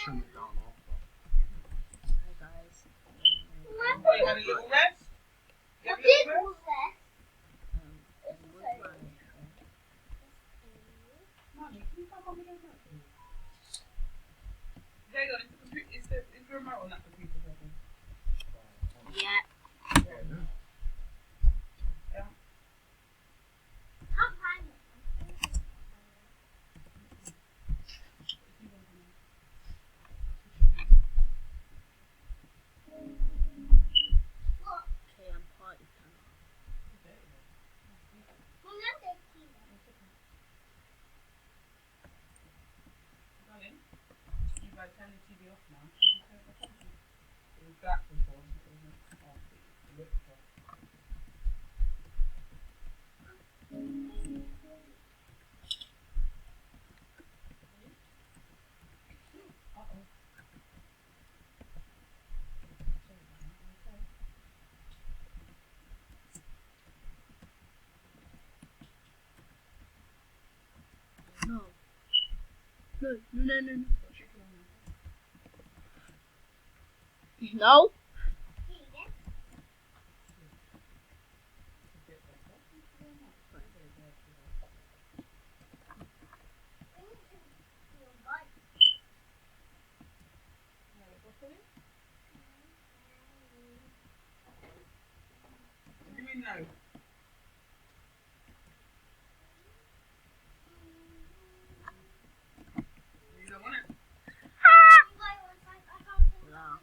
trim it down after. Hi guys. You had a little rest? You I had a did little was rest? there. It was my Mommy, can you come on with your remote, please? There you go. Is the remote on that computer, Pepper? Yeah. Yeah. Can't find it. Okay, I'm party planner. Mum, let me see that. Darling, you guys turn the TV off now. Should we turn it back on? It was black before. It wasn't off. It looked off. Uh-oh. Sorry, darling. Okay. No. No. Got chicken on there. No. See again? A bit better. Thank you very much. We need to do a bite. Broccoli? What do you mean no? You don't want it? No.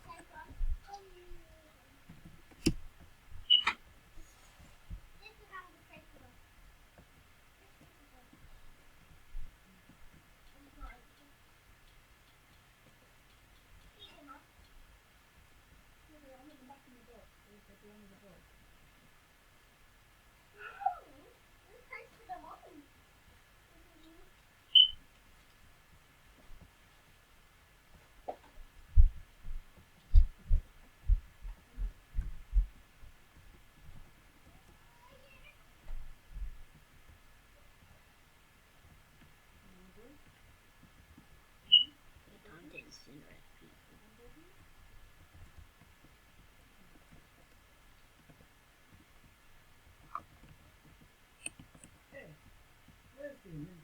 Time to incinerate people. Hey, where's the music?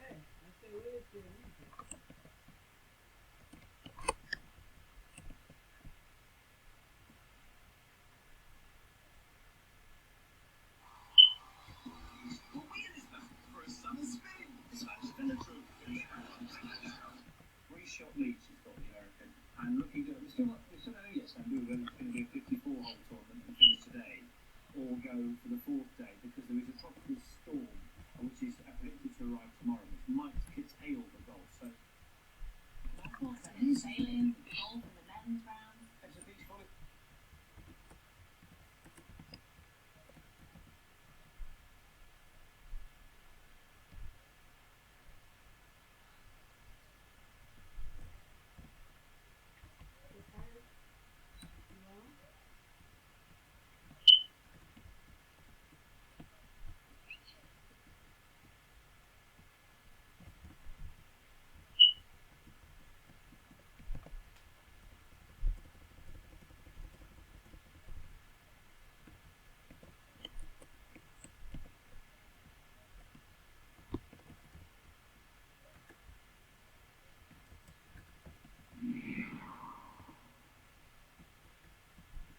Hey, I say where's the music? Reshot Leeds has got the American, and looking good. We still don't know yet, Sam, do we, whether it's going to be a 54-hole tournament and finish today, or go for the fourth day, because there is a tropical storm which is predicted to arrive tomorrow, which might curtail the golf. So, Sailing, golf in the men's round. it's a beach volley.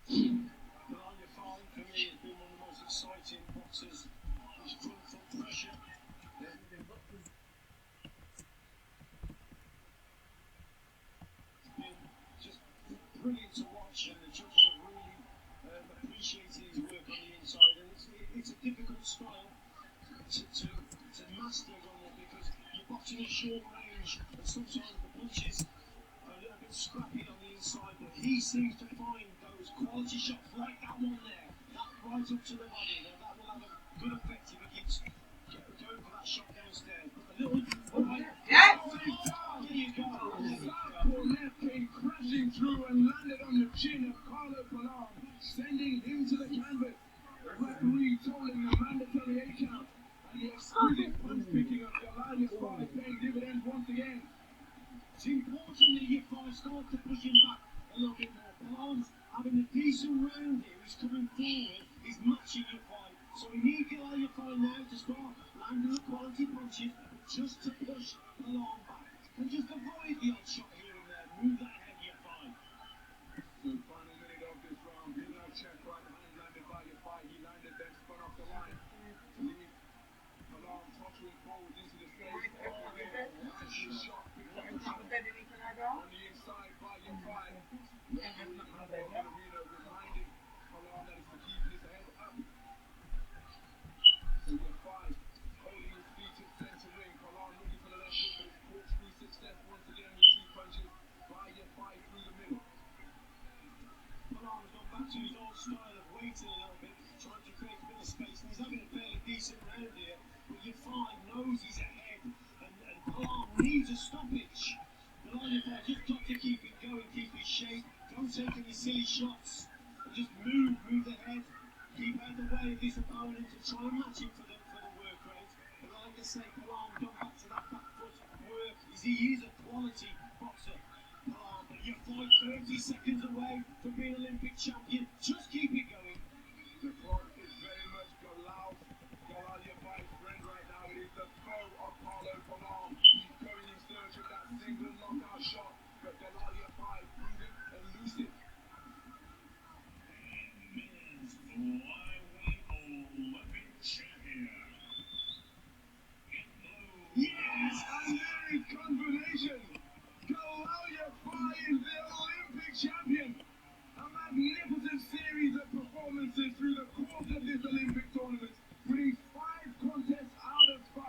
Melania Farley for me has been one of the most exciting boxers. His front foot pressure. It's been just brilliant to watch, and the judges have really appreciated his work on the inside. And it's a difficult style to master, Ronald, because you're boxing at short range, and sometimes the punches are a little bit scrappy on the inside. But he seems to find those quality shots like that one there, that right up to the body. Now that will have a good effect if he keeps going for that shot downstairs. But a little right. Yes! There you go. Cornet came crashing through and landed on the chin of Carlo Colon, sending him to the canvas. The referee told him a mandatory 8 count, and the exquisite punch picking of Galania's fight paying dividends once again. just to push along back. And just avoid the odd shot here and there. Move that head, you're fine. So final minute of this round. Bilal check right hand landed by your fight. He landed then spun off the line. Lead. Alarm tottering forward into the space. Shot picked up on the inside by your fight. Arena reminding Alarm that is to keep his head up. So your fight holding his feet at center ring. Alarm looking for the left hook, but it's corkscrew success once again with 2 punches by your fight through the middle. Alarm's gone back to his old style of waiting a little bit, trying to create a bit of space, and he's having a fairly decent round here, but your fight knows he's ahead, and Alarm needs a stoppage. Alarm just got to keep it going, keep his shape, don't take any silly shots, and just move the head, keep out the way of this opponent to try and match him for the work rate. But like I say, Alarm gone back to that back foot work, he is a quality boxer. But you're 30 seconds away from being Olympic champion. Just keep it going. The clock is very much Galal. Galal, your vice friend right now. It is the foe of Paulo Alarm. He's going in search of that single knockout shot. But Galal, your vice, prudent, elusive. Men's flyweight Olympic champion. Yes, a lyric combination. Galal is the Olympic champion. A magnificent series of performances through the course of this Olympic tournament, winning 5 contests out of 5.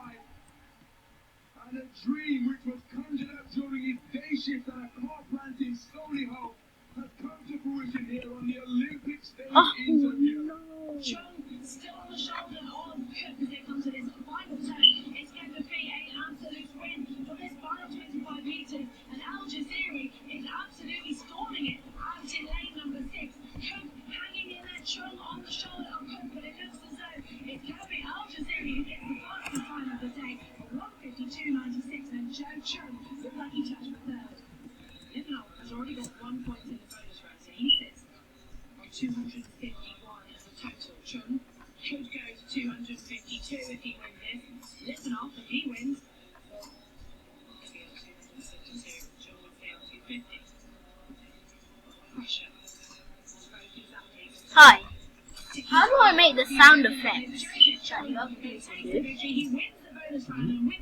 And a dream which was conjured up during his day shift at a car plant in Solihull has come to fruition here on the Olympic stage in Tokyo. Chung still on the shoulder of Cook as they come to this final turn. It's going to be an absolute win for this final 25 metres. And Al Jazeera is absolutely storming it out in lane number 6. Cook hanging in there, Chung on the shoulder of Cook, but it looks as though it's going to be Al Jazeera who gets the fastest time of the day at 1:52.96, and Joe Chung, the lucky touch for third. Livernool has already got 1 point in the bonus round, so he sits on 251 as a total. Chung could go to 252 if he wins this. Livernool, if he wins, could be on 262. Chung would stay on 250. Pressure. Hi. How do I make the sound effects that you other people do?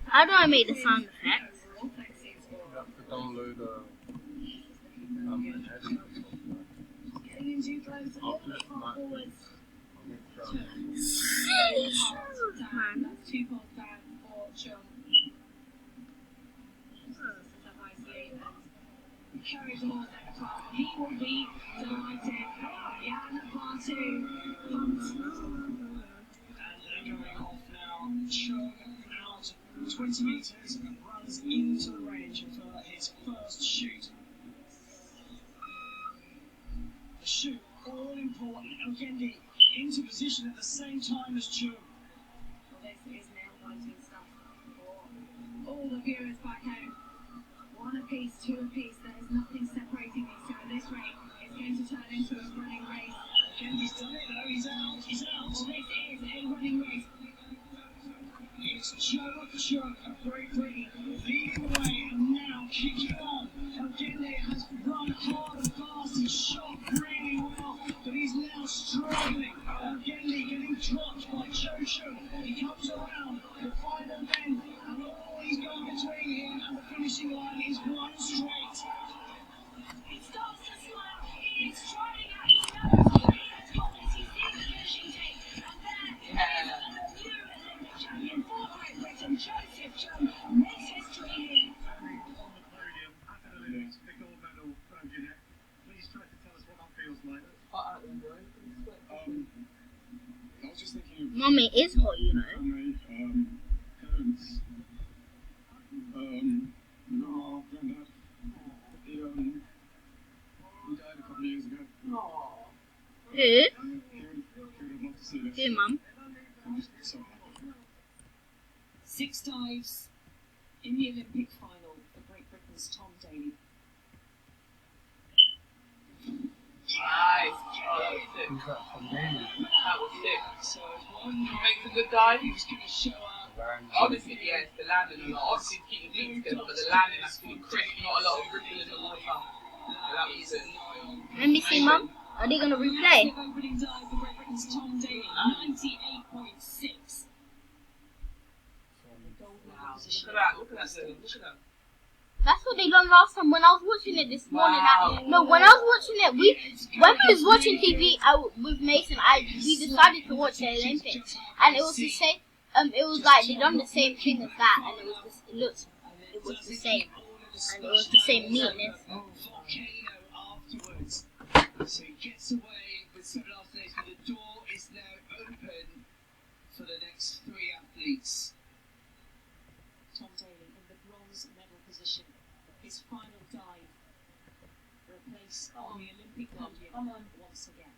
How do I make the sound effects? You have to download an editing Man. That's 2 points down for Chung. Carries the ball at the top. He will be delighted. Jan Bartu pumped. And they're going off now. Chung out 20 metres and runs into the range for his first shoot. The shoot, all important. Elkendi into position at the same time as Chung. Well, this is nail-biting stuff for all the viewers back home. 1 apiece, 2 apiece. There is nothing separating these two. And this rate is going to turn into a running race. Elkendi's done it though. He's out. He's out. Well, this is a running race. It's Joe Chung of Great Britain leading the way and now kicking on. Elkendi has run hard and fast and shot really well, but he's now struggling. Elkendi getting dropped by Joe Chung. He comes around the final bend and all he's got between him and the finishing line is one straight. He starts to smile. He is striding at his nose. He has got this. He's in the finishing tape. And there is the new Olympic champion for Great Britain, Joseph Chung, makes history here. On the podium at an Olympics, big gold medal round your neck. Please try to tell us what that feels like. I was just thinking of Mummy is hot, you know. family, parents, our granddad. He died a couple of years ago. Who? He would have loved to see this. Who, Mum? I'm just so happy. 6 dives in the Olympic final for Great Britain's Tom Daley. Nice. Oh, that was sick. Who's that from Damien? That was sick. So He makes a good dive. he's going to show up Obviously, yes, the landing a lot. Obviously, keep the feet together, but the landing actually crisp, not a lot of ripple in the water. So that was it. Let me see, Mum. Are they gonna replay? Opening dive for Great Britain's Tom Daley, 98.6. Wow. Look at that, look at that, look at that. That's what they done last time when I was watching it this morning. Wow. No, when I was watching it, when we was watching TV with Mason, we decided to watch the Olympics, and it was the same. It was like they done the same thing as that, and it was just, it was the same, and it was the same neatness. Volcano afterwards. So he gets away with 7 after 8, and the door is now open for the next 3 athletes. Tom Daley in the bronze medal position. His final dive for a place on the Olympic podium once again.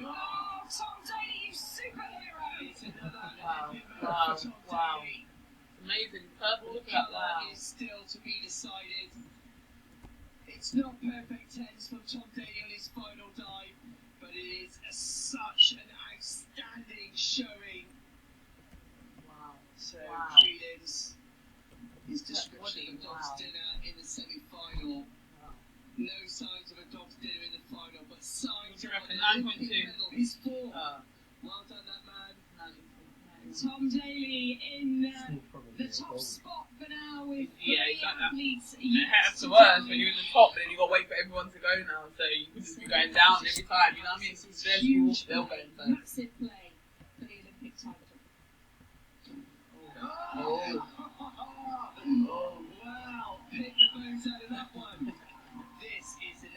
Oh, Tom Daley, you superhero! It's another Wow, Olympic wow, medal for Tom wow. Daley. Amazing, purple, look at that, wow. Is still to be decided. It's not perfect tense from Tom Daley on his final dive, but it is such an outstanding showing. Wow. So Wow. credence his description of Dog's Wow. dinner in the semi-final. No signs of a Dog's dinner in the final, but signs You of reckon an Olympic 9.2? medal. He's 4. Well done, that man. Tom Daley in the top spot for now with Yeah, 3 exactly. athletes. It has to worse when you're in the top, but then you've got to wait for everyone to go now, so you could just be going down every time, you know what I mean? So there's rules, they'll go in first. Massive play for the Olympic title. Oh. Oh, wow. Pick the bones out of that one. This is an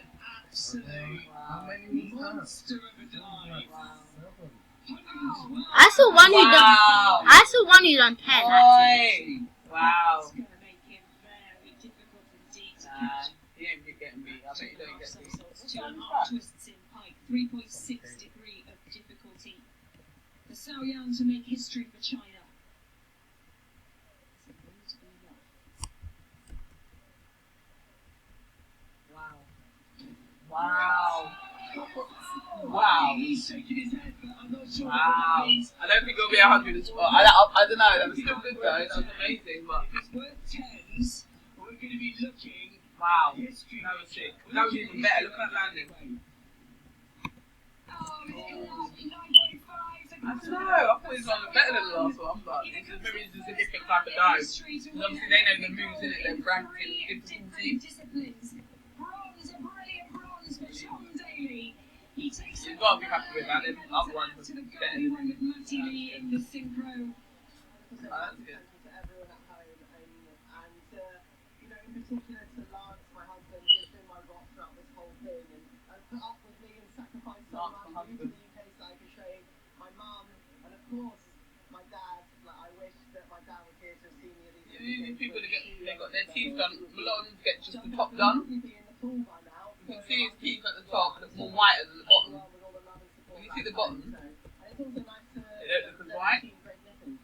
absolute monster of a dive. I saw one who done. Wow. I saw one who done 10. Actually. Oi. Wow. It's going to make him very difficult indeed to Nah, catch. he ain't getting beat. I bet you don't get beat. Somersaults, 2.5 twists in pike, 3.6 degree of difficulty. For Cao Yan to make history for China. Is it going to be enough? Wow. Wow. Wow. He's shaking his head, but I'm not sure. Wow. I don't think it'll be 100 as well. I don't know. That was still good though. That was amazing. But If it's worth 10s, we're going to be looking wow. history. That was sick. That was even better. Look at that landing. Oh, it's going to be 9.5. I don't know. I thought it was better than the last one. But it's just a different type of dive. Because obviously they know the moves in it. They're ranked in difficulty. Disciplines. Bronze, a brilliant bronze for Tom Daley. He takes You've got to be happy with that. Them other ones to are the better goal. He won than with Matty Lee in the synchro. Oh, that's good. To everyone at home, and you know, in particular to Lance, my husband, who's been my rock throughout this whole thing, and put up with me and sacrificed so Lance, much my into husband. the UK cycle train. My mum, and of course my dad. Like, I wish that my dad was here to have seen me at These people that they got their teeth done. A lot of them get just the top done. Probably be in the pool by now. You can see his teeth at the top look more whiter than the bottom. When you see the bottom, So, and it's also nice to they don't look as white. great nipples.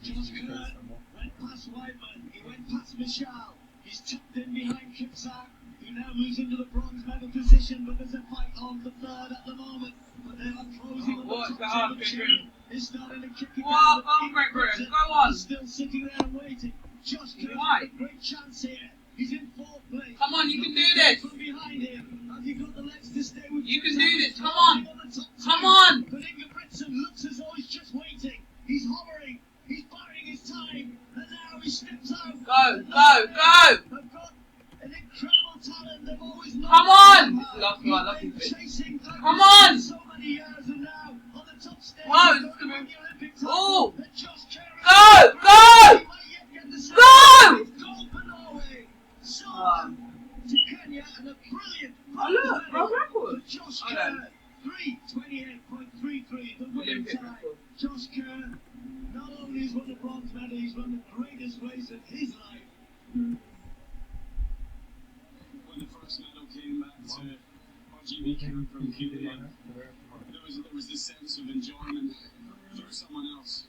Josh Kerr went past Whiteman. He went past Michal. He's tucked in behind Kipsang, who now moves into the bronze medal position, but there's a fight on the third at the moment. But they are closing on What's the that top on, two. Gregory? It's starting to kick it What? down, Go on, but Gregory, Ingrid go on. is still sitting there and waiting. Josh Kerr Why? has a great chance here. He's in 4th place. Come on, you can do this. From behind him, has he got the legs to stay with You can Kipsang? do this. Come on. The top Come two. on. But Ingebrigtsen looks as though he's just waiting. He's hovering. He's biding his time. And now he steps out. Go, go, go. They've got an incredible talent. They've always known. Come on. He's Last one, last been one. chasing Come on. so many years, and now on the top stage. Whoa, he's it's going gonna to be- win the Olympic title. Oh. And Josh Kerr Go, go. he might yet get the silver. Go. It's gold for Norway. Silver Um, to Kenya, and a brilliant Oh, look, medal world record. for Josh Oh, Kerr. no. 3:28.33, the winning Olympic time. record. Josh Kerr not only has won the bronze medal, he's won the greatest race of his life. When the first medal came back to RGB came from Kenya, there was this sense of enjoyment for someone else.